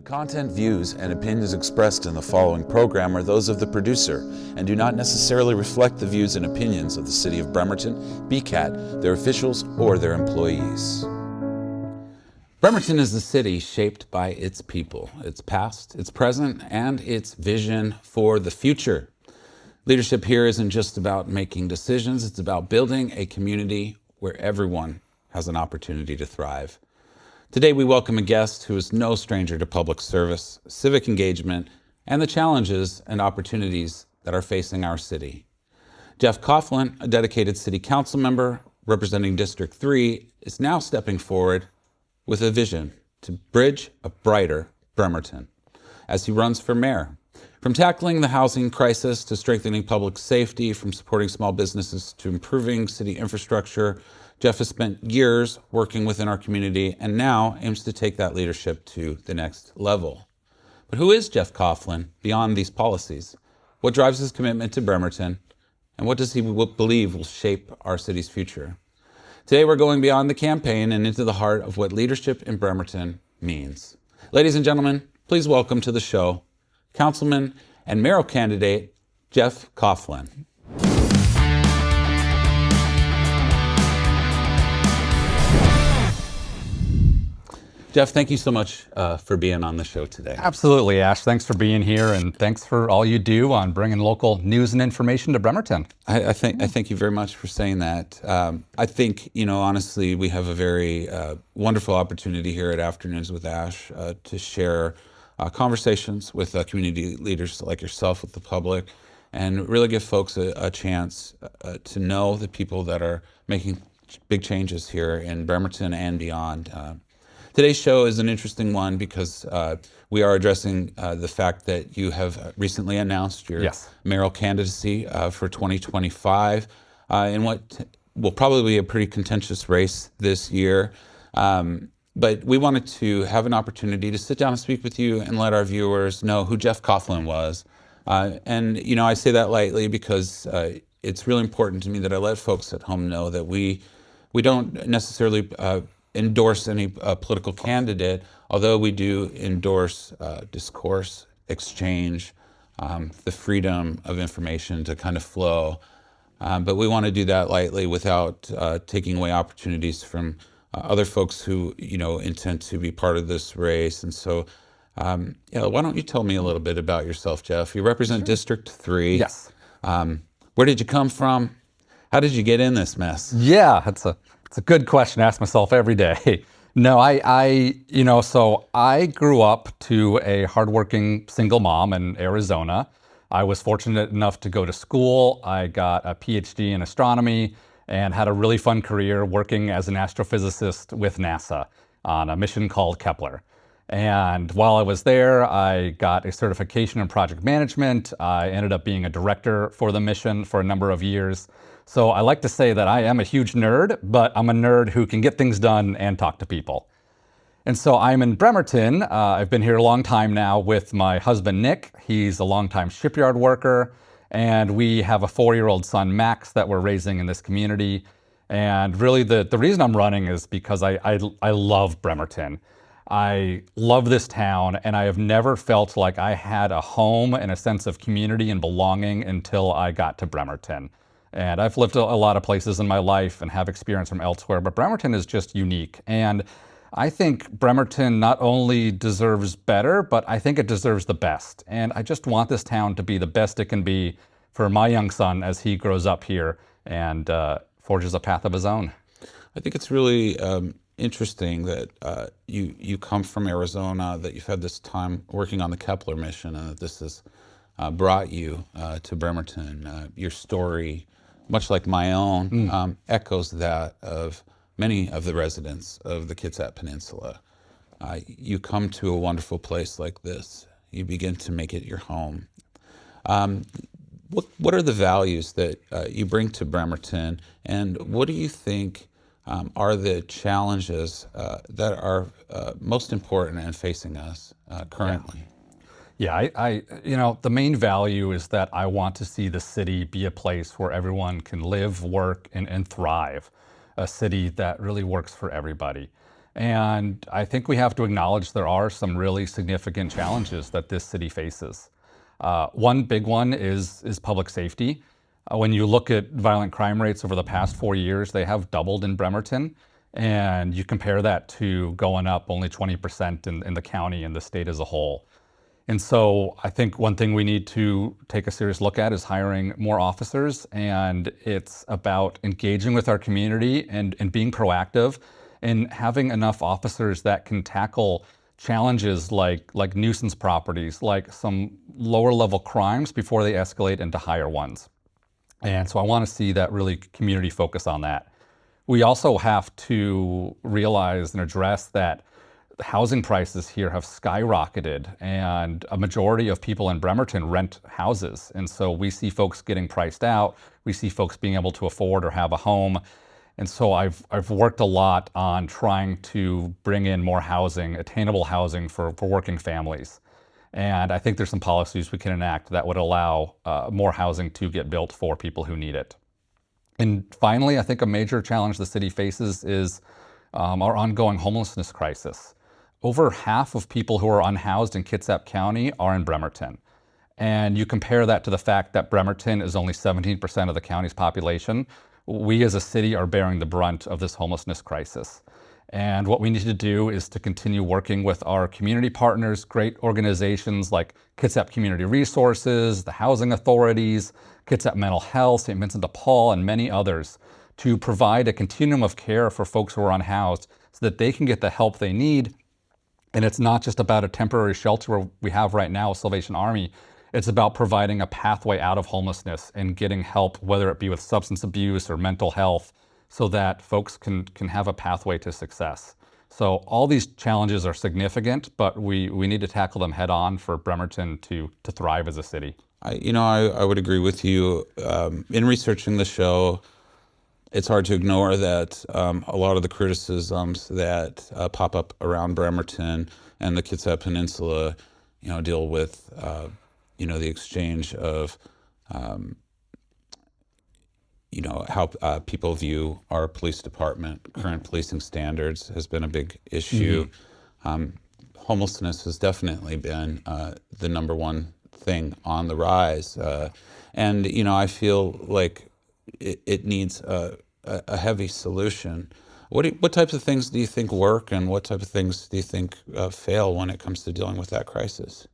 Content, views, and opinions expressed in the following program are those of the producer and do not necessarily reflect the views and opinions of the City of Bremerton, BCAT, their officials, or their employees. Bremerton is a city shaped by its people, its past, its present, and its vision for the future. Leadership here isn't just about making decisions, it's about building a community where everyone has an opportunity to thrive. Today we welcome a guest who is no stranger to public service, civic engagement, and the challenges and opportunities that are facing our city. Jeff Coughlin, a dedicated city council member representing District 3, is now stepping forward with a vision to bridge a brighter Bremerton as he runs for mayor. From tackling the housing crisis to strengthening public safety, from supporting small businesses to improving city infrastructure, Jeff has spent years working within our community and now aims to take that leadership to the next level. But who is Jeff Coughlin beyond these policies? What drives his commitment to Bremerton? And what does he believe will shape our city's future? Today we're going beyond the campaign and into the heart of what leadership in Bremerton means. Ladies and gentlemen, please welcome to the show, Councilman and mayoral candidate, Jeff Coughlin. Jeff, thank you so much for being on the show today. Absolutely, Ash. Thanks for being here, and thanks for all you do on bringing local news and information to Bremerton. I thank you very much for saying that. I think, honestly, we have a very wonderful opportunity here at Afternoons with Ash to share conversations with community leaders like yourself, with the public, and really give folks a chance to know the people that are making big changes here in Bremerton and beyond. Today's show is an interesting one because we are addressing the fact that you have recently announced your mayoral candidacy for 2025 in what will probably be a pretty contentious race this year. But we wanted to have an opportunity to sit down and speak with you and let our viewers know who Jeff Coughlin was. And I say that lightly because it's really important to me that I let folks at home know that we don't necessarily endorse any political candidate, although we do endorse discourse, exchange, the freedom of information to kind of flow. But we want to do that lightly without taking away opportunities from other folks who, intend to be part of this race. And so, why don't you tell me a little bit about yourself, Jeff? You represent District 3. Yes. Where did you come from? How did you get in this mess? Yeah, it's a good question to ask myself every day. No, so I grew up to a hardworking single mom in Arizona. I was fortunate enough to go to school. I got a PhD in astronomy and had a really fun career working as an astrophysicist with NASA on a mission called Kepler. And while I was there, I got a certification in project management. I ended up being a director for the mission for a number of years. So I like to say that I am a huge nerd, but I'm a nerd who can get things done and talk to people. And so I'm in Bremerton. I've been here a long time now with my husband, Nick. He's a longtime shipyard worker. And we have a 4-year-old son, Max, that we're raising in this community. And really the reason I'm running is because I love Bremerton. I love this town, and I have never felt like I had a home and a sense of community and belonging until I got to Bremerton. And I've lived a lot of places in my life and have experience from elsewhere, but Bremerton is just unique. And I think Bremerton not only deserves better, but I think it deserves the best. And I just want this town to be the best it can be for my young son as he grows up here and forges a path of his own. I think it's really interesting that you come from Arizona, that you've had this time working on the Kepler mission, and that this has brought you to Bremerton. Your story, much like my own, echoes that of many of the residents of the Kitsap Peninsula. You come to a wonderful place like this. You begin to make it your home. What are the values that you bring to Bremerton, and what do you think are the challenges that are most important and facing us currently? Yeah, the main value is that I want to see the city be a place where everyone can live, work, and thrive. A city that really works for everybody. And I think we have to acknowledge there are some really significant challenges that this city faces. One big one is public safety. When you look at violent crime rates over the past 4 years, they have doubled in Bremerton. And you compare that to going up only 20% in the county and the state as a whole. And so I think one thing we need to take a serious look at is hiring more officers. And it's about engaging with our community and being proactive and having enough officers that can tackle challenges like nuisance properties, like some lower level crimes before they escalate into higher ones. And so I want to see that really community focus on that. We also have to realize and address that the housing prices here have skyrocketed, and a majority of people in Bremerton rent houses. And so we see folks getting priced out. We see folks being able to afford or have a home. And so I've worked a lot on trying to bring in more housing, attainable housing for working families. And I think there's some policies we can enact that would allow more housing to get built for people who need it. And finally, I think a major challenge the city faces is our ongoing homelessness crisis. Over half of people who are unhoused in Kitsap County are in Bremerton. And you compare that to the fact that Bremerton is only 17% of the county's population. We as a city are bearing the brunt of this homelessness crisis. And what we need to do is to continue working with our community partners, great organizations like Kitsap Community Resources, the housing authorities, Kitsap Mental Health, St. Vincent de Paul, and many others to provide a continuum of care for folks who are unhoused so that they can get the help they need. And it's not just about a temporary shelter where we have right now with Salvation Army. It's about providing a pathway out of homelessness and getting help, whether it be with substance abuse or mental health, so that folks can have a pathway to success. So all these challenges are significant, but we need to tackle them head on for Bremerton to thrive as a city. I would agree with you. In researching the show, it's hard to ignore that a lot of the criticisms that pop up around Bremerton and the Kitsap Peninsula, deal with, the exchange of, how people view our police department. Current policing standards has been a big issue. Homelessness has definitely been the number one thing on the rise. And I feel like it needs a heavy solution. What types of things do you think work, and what type of things do you think fail when it comes to dealing with that crisis?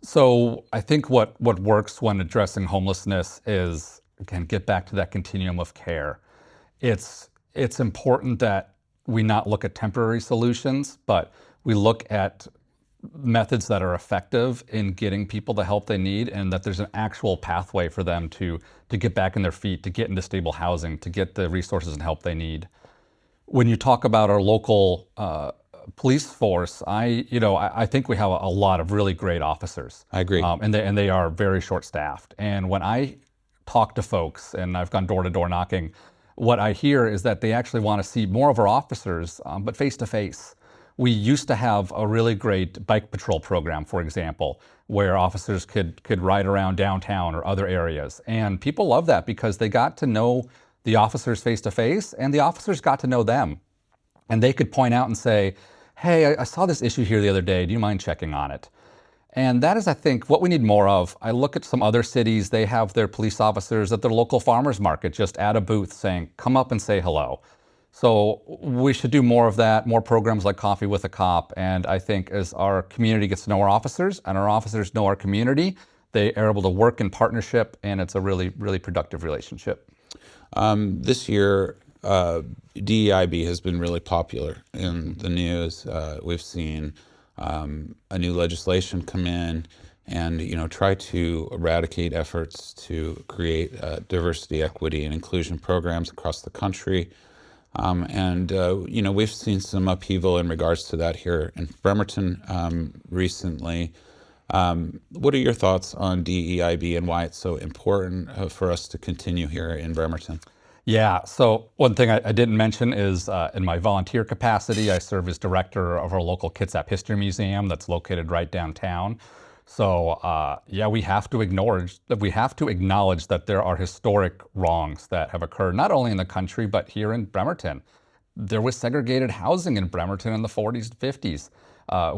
So I think what works when addressing homelessness is, again, get back to that continuum of care. It's important that we not look at temporary solutions, but we look at methods that are effective in getting people the help they need, and that there's an actual pathway for them to get back on their feet, to get into stable housing, to get the resources and help they need. When you talk about our local police force, I think we have a lot of really great officers. I agree. And they are very short-staffed. And when I talk to folks, and I've gone door-to-door knocking, what I hear is that they actually want to see more of our officers, but face-to-face. We used to have a really great bike patrol program, for example, where officers could ride around downtown or other areas. And people love that because they got to know the officers face-to-face, and the officers got to know them. And they could point out and say, hey, I saw this issue here the other day. Do you mind checking on it? And that is, I think, what we need more of. I look at some other cities, they have their police officers at their local farmers market just at a booth saying, come up and say hello. So we should do more of that, more programs like Coffee with a Cop. And I think as our community gets to know our officers and our officers know our community, they are able to work in partnership, and it's a really, really productive relationship. This year, DEIB has been really popular in the news. We've seen a new legislation come in and try to eradicate efforts to create diversity, equity, and inclusion programs across the country. We've seen some upheaval in regards to that here in Bremerton recently. What are your thoughts on DEIB and why it's so important for us to continue here in Bremerton? Yeah, so one thing I didn't mention is in my volunteer capacity, I serve as director of our local Kitsap History Museum that's located right downtown. So we have to acknowledge that there are historic wrongs that have occurred not only in the country but here in Bremerton. there was segregated housing in Bremerton in the 40s and 50s.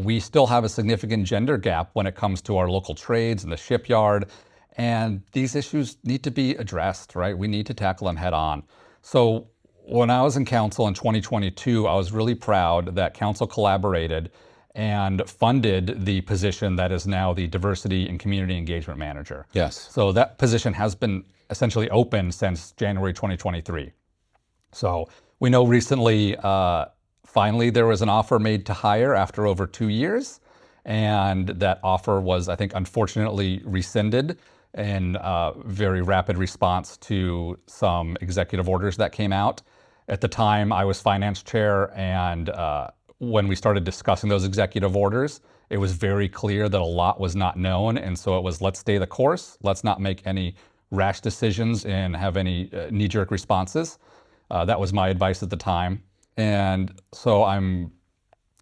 We still have a significant gender gap when it comes to our local trades and the shipyard. And these issues need to be addressed, right? We need to tackle them head on. So when I was in council in 2022, I was really proud that council collaborated and funded the position that is now the Diversity and Community Engagement Manager. Yes. So that position has been essentially open since January 2023. So we know recently, finally, there was an offer made to hire after over 2 years. And that offer was, I think, unfortunately rescinded in very rapid response to some executive orders that came out. At the time, I was finance chair, and when we started discussing those executive orders, it was very clear that a lot was not known. And so it was, let's stay the course. Let's not make any rash decisions and have any knee-jerk responses. That was my advice at the time. And so I'm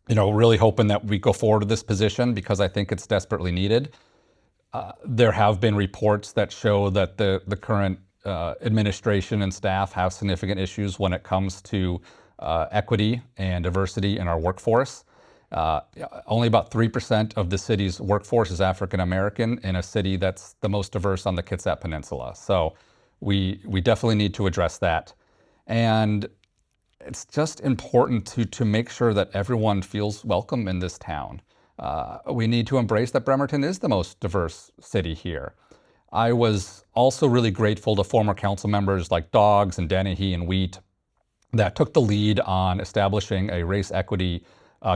really hoping that we go forward with this position because I think it's desperately needed. There have been reports that show that the current administration and staff have significant issues when it comes to equity and diversity in our workforce. Only about 3% of the city's workforce is African American in a city that's the most diverse on the Kitsap Peninsula. So we definitely need to address that. And it's just important to make sure that everyone feels welcome in this town. We need to embrace that Bremerton is the most diverse city here. I was also really grateful to former council members like Doggs and Dennehy and Wheat that took the lead on establishing a race equity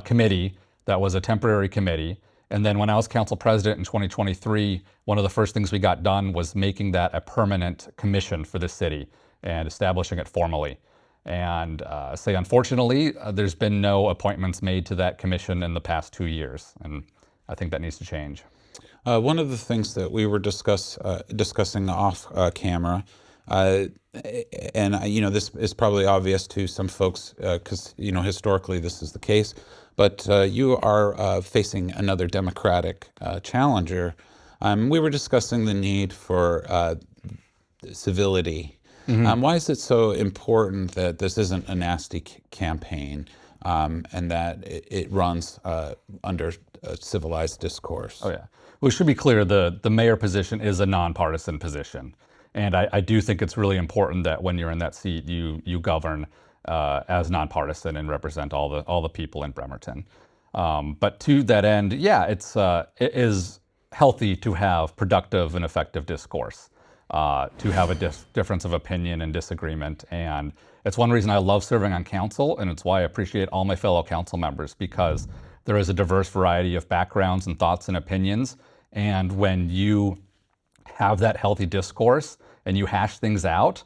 committee that was a temporary committee. And then when I was council president in 2023, one of the first things we got done was making that a permanent commission for the city and establishing it formally. And unfortunately, there's been no appointments made to that commission in the past 2 years. And I think that needs to change. One of the things that we were discussing off camera, and this is probably obvious to some folks because historically this is the case, but you are facing another Democratic challenger. We were discussing the need for civility. Mm-hmm. Why is it so important that this isn't a nasty campaign and that it runs under a civilized discourse? Oh, yeah. We should be clear, the mayor position is a nonpartisan position. And I do think it's really important that when you're in that seat, you govern as nonpartisan and represent all the people in Bremerton. But to that end, yeah, it is healthy to have productive and effective discourse, to have a difference of opinion and disagreement. And it's one reason I love serving on council, and it's why I appreciate all my fellow council members, because there is a diverse variety of backgrounds and thoughts and opinions. And when you have that healthy discourse and you hash things out,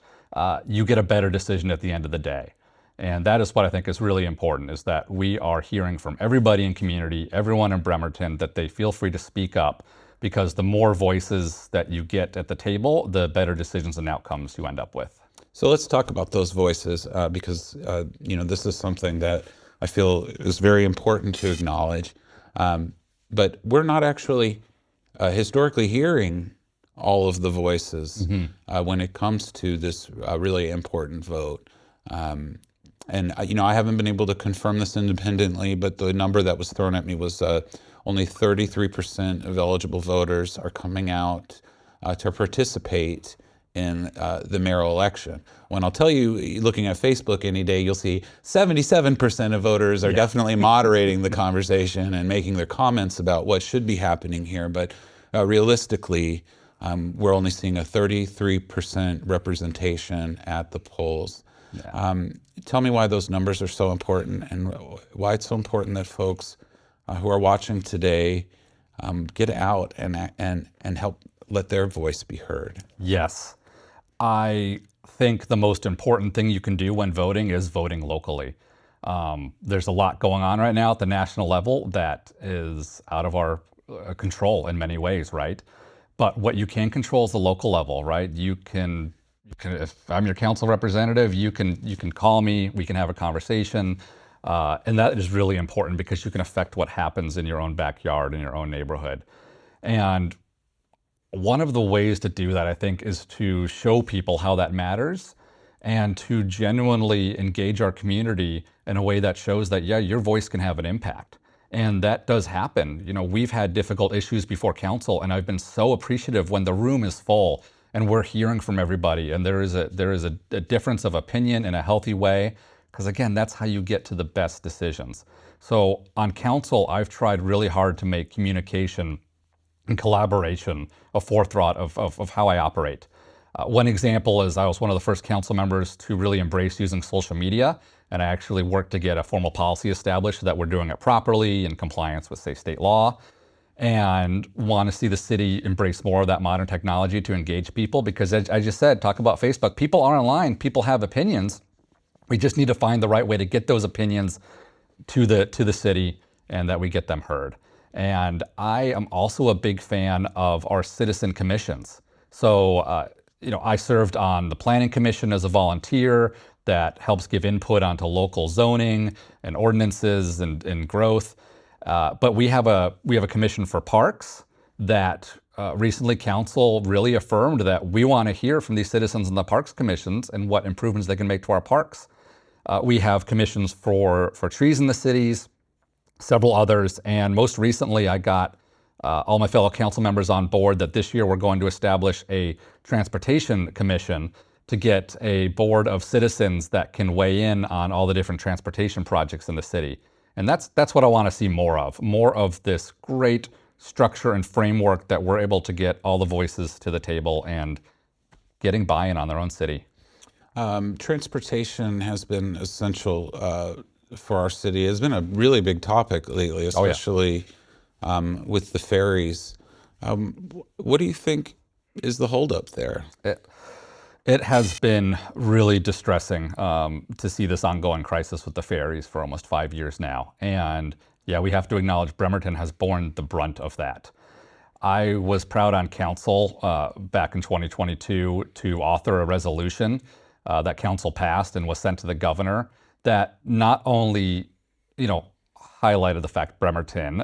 you get a better decision at the end of the day. And that is what I think is really important, is that we are hearing from everybody in community, everyone in Bremerton, that they feel free to speak up, because the more voices that you get at the table, the better decisions and outcomes you end up with. So let's talk about those voices, because this is something that I feel is very important to acknowledge. But we're not actually historically hearing all of the voices when it comes to this really important vote. And I haven't been able to confirm this independently, but the number that was thrown at me was only 33% of eligible voters are coming out to participate in the mayoral election. When I'll tell you, looking at Facebook any day, you'll see 77% of voters are definitely moderating the conversation and making their comments about what should be happening here. But realistically, we're only seeing a 33% representation at the polls. Yeah. Tell me why those numbers are so important and why it's so important that folks who are watching today get out and help let their voice be heard. Yes. I think the most important thing you can do when voting is voting locally. There's a lot going on right now at the national level that is out of our control in many ways, right? But what you can control is the local level, right? You can, if I'm your council representative, you can call me, we can have a conversation. And that is really important because you can affect what happens in your own backyard, in your own neighborhood. And one of the ways to do that, I think, is to show people how that matters and to genuinely engage our community in a way that shows that, yeah, your voice can have an impact. And that does happen. You know, we've had difficult issues before council, and I've been so appreciative when the room is full and we're hearing from everybody, and there is a difference of opinion in a healthy way, because again, that's how you get to the best decisions. So on council, I've tried really hard to make communication and collaboration a forethought of how I operate. One example is I was one of the first council members to really embrace using social media, and I actually worked to get a formal policy established so that we're doing it properly in compliance with, say, state law, and want to see the city embrace more of that modern technology to engage people. Because as I just said, talk about Facebook, people are online, people have opinions. We just need to find the right way to get those opinions to the city and that we get them heard. And I am also a big fan of our citizen commissions. So, you know, I served on the Planning Commission as a volunteer that helps give input onto local zoning and ordinances and growth. But we have a commission for parks that recently council really affirmed that we want to hear from these citizens in the parks commissions and what improvements they can make to our parks. We have commissions for trees in the cities, several others, and most recently I got all my fellow council members on board that this year we're going to establish a transportation commission to get a board of citizens that can weigh in on all the different transportation projects in the city. And that's what I want to see more of this great structure and framework that we're able to get all the voices to the table and getting buy-in on their own city. Transportation has been essential for our city. It's been a really big topic lately, especially with the ferries. What do you think is the holdup there? It has been really distressing to see this ongoing crisis with the ferries for almost 5 years now. And yeah, we have to acknowledge Bremerton has borne the brunt of that. I was proud on council back in 2022 to author a resolution that council passed and was sent to the governor that not only, you know, highlighted the fact Bremerton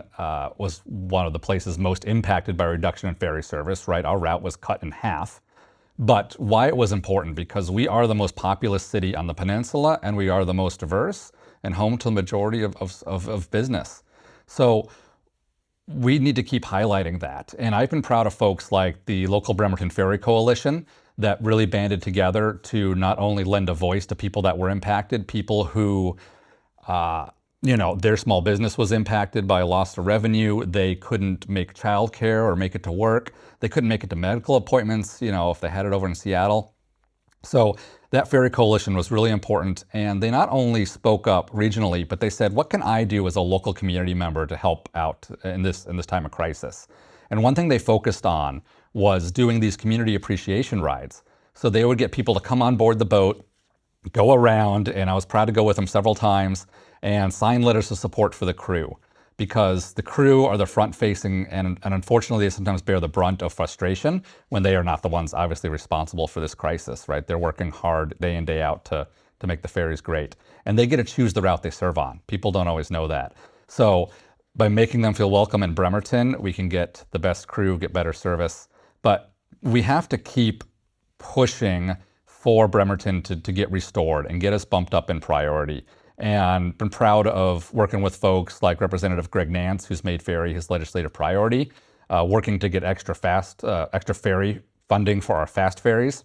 was one of the places most impacted by reduction in ferry service, right? Our route was cut in half. But why it was important, because we are the most populous city on the peninsula and we are the most diverse and home to the majority of business. So we need to keep highlighting that. And I've been proud of folks like the local Bremerton Ferry Coalition that really banded together to not only lend a voice to people that were impacted, people who, you know, their small business was impacted by a loss of revenue. They couldn't make childcare or make it to work. They couldn't make it to medical appointments, you know, if they had it over in Seattle. So that Ferry Coalition was really important. And they not only spoke up regionally, but they said, what can I do as a local community member to help out in this time of crisis? And one thing they focused on was doing these community appreciation rides. So they would get people to come on board the boat, go around, and I was proud to go with them several times, and sign letters of support for the crew, because the crew are the front-facing, and unfortunately they sometimes bear the brunt of frustration when they are not the ones obviously responsible for this crisis, right? They're working hard day in, day out to make the ferries great. And they get to choose the route they serve on. People don't always know that. So by making them feel welcome in Bremerton, we can get the best crew, get better service. But we have to keep pushing for Bremerton to get restored and get us bumped up in priority. And been proud of working with folks like Representative Greg Nance, who's made ferry his legislative priority, working to get extra ferry funding for our fast ferries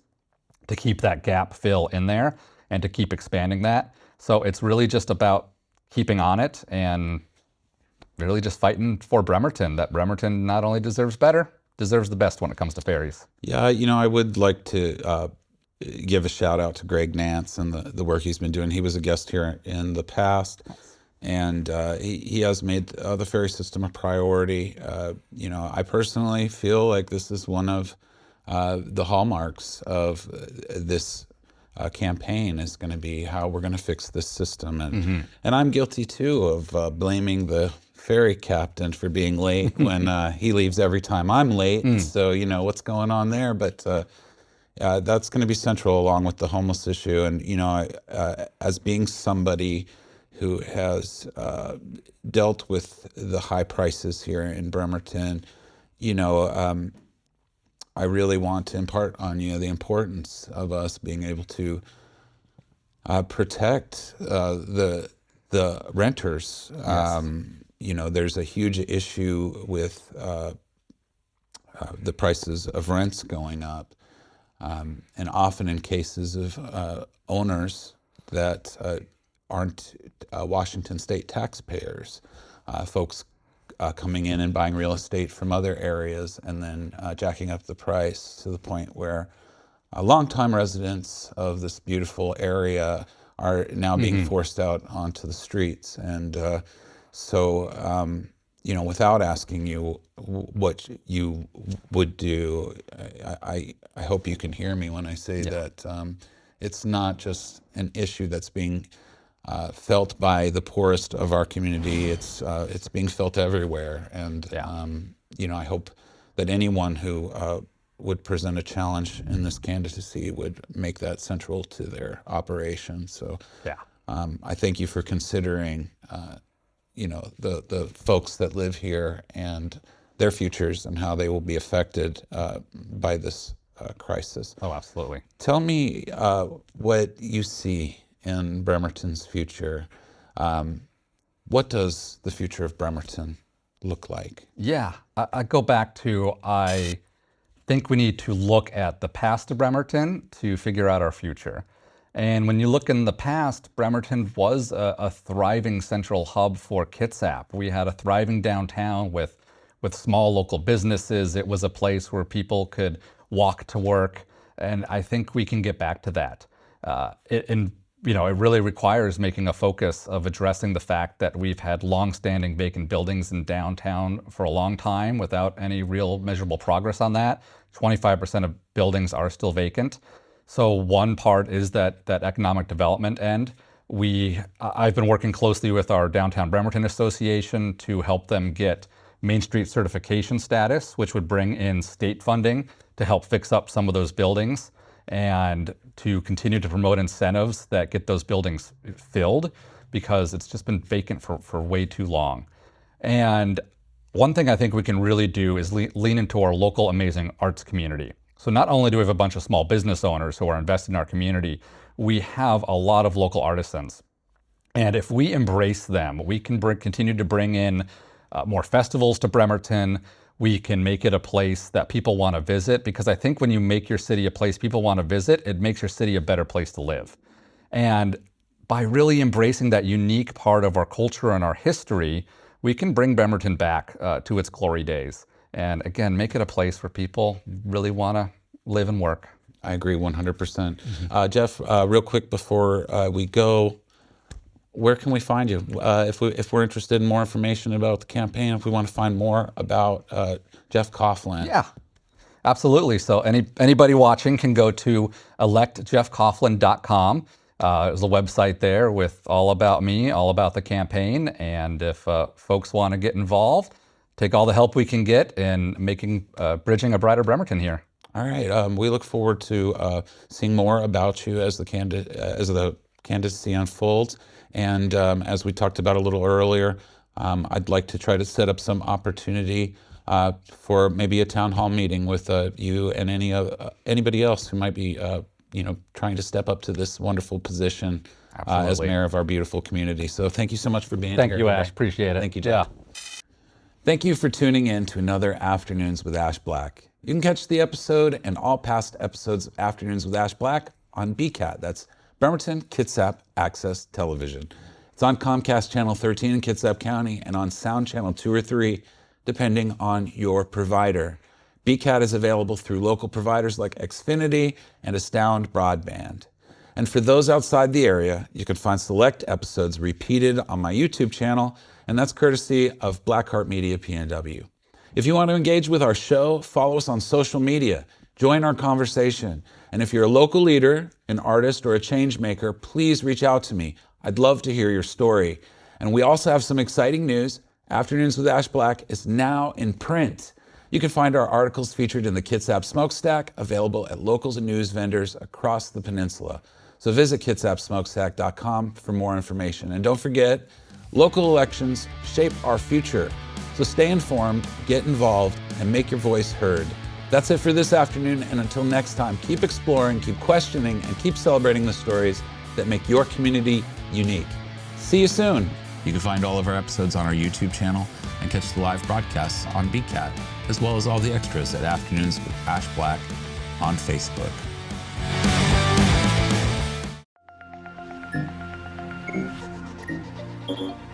to keep that gap fill in there and to keep expanding that. So it's really just about keeping on it and really just fighting for Bremerton, that Bremerton not only deserves better, deserves the best when it comes to ferries. Yeah, you know, I would like to give a shout out to Greg Nance and the work he's been doing. He was a guest here in the past, and he has made the ferry system a priority. You know, I personally feel like this is one of the hallmarks of this campaign is going to be how we're going to fix this system. And and I'm guilty too of blaming the ferry captain for being late when he leaves every time I'm late. So, you know, what's going on there? But that's going to be central along with the homeless issue. And, you know, as being somebody who has dealt with the high prices here in Bremerton, you know, I really want to impart on you the importance of us being able to protect the renters. Yes. There's a huge issue with the prices of rents going up, and often in cases of owners that aren't Washington state taxpayers, folks coming in and buying real estate from other areas and then jacking up the price to the point where longtime residents of this beautiful area are now being forced out onto the streets. And without asking you what you would do, I hope you can hear me when I say that it's not just an issue that's being felt by the poorest of our community. It's being felt everywhere, and I hope that anyone who would present a challenge in this candidacy would make that central to their operation. So, I thank you for considering, the folks that live here and their futures and how they will be affected by this crisis. Oh, absolutely. Tell me what you see in Bremerton's future. What does the future of Bremerton look like? Yeah, I go back to, I think we need to look at the past of Bremerton to figure out our future. And when you look in the past, Bremerton was a thriving central hub for Kitsap. We had a thriving downtown with small local businesses. It was a place where people could walk to work, and I think we can get back to that. It really requires making a focus of addressing the fact that we've had long-standing vacant buildings in downtown for a long time without any real measurable progress on that. 25% of buildings are still vacant. So one part is that economic development end. I've been working closely with our Downtown Bremerton Association to help them get Main Street certification status, which would bring in state funding to help fix up some of those buildings and to continue to promote incentives that get those buildings filled, because it's just been vacant for way too long. And one thing I think we can really do is lean into our local amazing arts community. So not only do we have a bunch of small business owners who are invested in our community, we have a lot of local artisans. And if we embrace them, we can continue to bring in more festivals to Bremerton. We can make it a place that people want to visit, because I think when you make your city a place people want to visit, it makes your city a better place to live. And by really embracing that unique part of our culture and our history, we can bring Bremerton back to its glory days. And again, make it a place where people really want to live and work. I agree 100%. Jeff, real quick before we go, where can we find you? If we're interested in more information about the campaign, if we want to find more about Jeff Coughlin. Yeah, absolutely. So anybody watching can go to electjeffcoughlin.com. There's a website there with all about me, all about the campaign. And if folks want to get involved, take all the help we can get in making bridging a brighter Bremerton here. All right. We look forward to seeing more about you as the candidacy unfolds. And as we talked about a little earlier, I'd like to try to set up some opportunity for maybe a town hall meeting with you and anybody else who might be trying to step up to this wonderful position as mayor of our beautiful community. So thank you so much for being here. Thank you, Ash. Appreciate it. Thank you, Jeff. Yeah. Thank you for tuning in to another Afternoons with Ash Black. You can catch the episode and all past episodes of Afternoons with Ash Black on BCAT. That's Bremerton-Kitsap Access Television. It's on Comcast Channel 13 in Kitsap County and on Sound Channel 2 or 3, depending on your provider. BCAT is available through local providers like Xfinity and Astound Broadband. And for those outside the area, you can find select episodes repeated on my YouTube channel, and that's courtesy of Blackheart Media PNW. If you want to engage with our show, follow us on social media, join our conversation. And if you're a local leader, an artist, or a change maker, please reach out to me. I'd love to hear your story. And we also have some exciting news. Afternoons with Ash Black is now in print. You can find our articles featured in the Kitsap Smokestack, available at locals and news vendors across the peninsula. So visit kitsapsmokestack.com for more information. And don't forget, local elections shape our future. So stay informed, get involved, and make your voice heard. That's it for this afternoon, and until next time, keep exploring, keep questioning, and keep celebrating the stories that make your community unique. See you soon. You can find all of our episodes on our YouTube channel and catch the live broadcasts on BCAT, as well as all the extras at Afternoons with Ash Black on Facebook. Mm-hmm.